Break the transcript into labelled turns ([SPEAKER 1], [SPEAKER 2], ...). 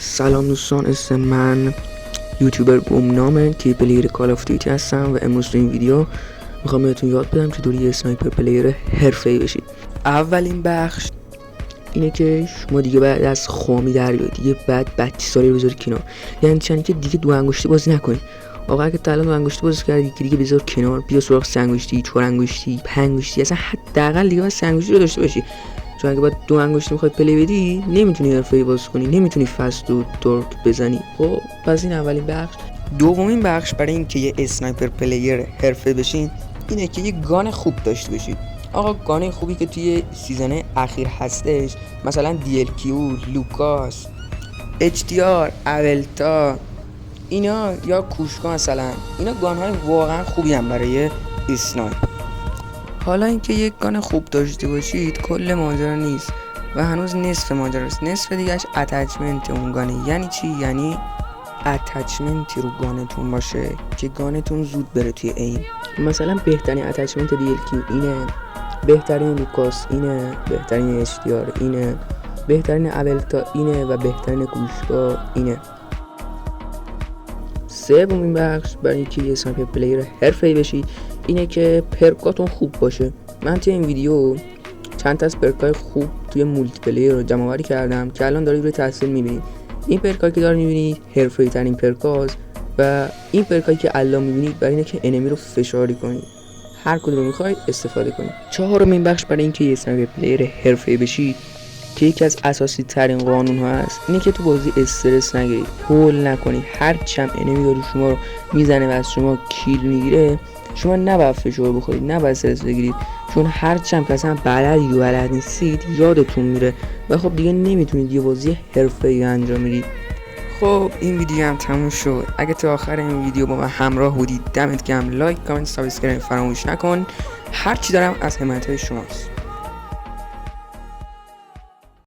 [SPEAKER 1] سلام دوستان، اسم من یوتیوبر گمنامه که پلیر کال آف دیوتی هستم و امروز تو این ویدیو میخوام بهتون یاد بدم چطوری یه اسنایپر پلیر حرفه‌ای بشید. اولین بخش اینه که شما دیگه بعد از خامی در بیاید، دیگه بعد بچه سالی رو بذارید کنار. یعنی چند که دیگه دو انگشتی بازی نکنید. واقعا که تا الان دو انگشتی بازی کردی که دیگه بذار کنار، بیا سراغ سه انگشتی، چهار انگشتی، پنج انگشتی، اصلا حداقل دیگه سه انگشتی رو داشته باشی. چون اگه باید دو انگشتی میخوای پلی بدی نمیتونی حرفه‌ای بازی کنی، نمیتونی فست و تورک بزنی. خب پس این اولین بخش. دومین بخش برای اینکه یه اسنایپر پلیر حرفه بشین اینه که یه گان خوب داشته باشید. آقا گانه خوبی که توی سیزن اخیر هستش مثلا DLQ، لوکاس، HDR، اولتا، اینا یا کوشکا، مثلا اینا گانهای واقعا خوبی هم برای اسنایپ. حالا اینکه یک گان خوب داشته باشید کل ماجرا نیست و هنوز نصف ماجراست. نصف دیگهش اتچمنت اون گانه. یعنی چی؟ یعنی اتچمنتی رو گانتون باشه که گانتون زود بره توی ایم. مثلا بهترین اتچمنت DLQ اینه، بهترین لوکاس اینه، بهترین HDR اینه، بهترین اولتا اینه و بهترین کوشکا اینه. سومین بخش برای اینکه یه اسنایپر پلیر حرفه‌ای بشید اینه که پرکاتون خوب باشه. من توی این ویدیو چند تا از پرکای خوب توی مولتی پلیر رو جمع آوری کردم که الان دارید روی تحصیل میبینید. این پرکایی که دارید میبینید حرفه‌ای ترین پرکاست و این پرکایی که الان میبینید برای اینه که انمی رو فشاری کنید. هر کدوم رو میخواید استفاده کنید. چهارمین بخش برای اینکه یه اسنایپر پلیر حرفه‌ای بشید که یکی از اساسی ترین قانون ها هست اینه که تو بازی استرس نگیرید، هول نکنید. هر چم انمی داره شما رو میزنه و از شما کیل میگیره، شما نباید فشار بخورید، نباید استرس بگیرید، چون هر چم که اصلا بلدید و بلد نیستید یادتون میره و خب دیگه نمیتونید یه بازی حرفه‌ای انجام بدید. خب این ویدیو هم تموم شد. اگه تا آخر این ویدیو با من همراه بودید دمت گرم. لایک، کامنت، سابسکرایب فراموش نکن. هر چی دارم از حمایت شماست.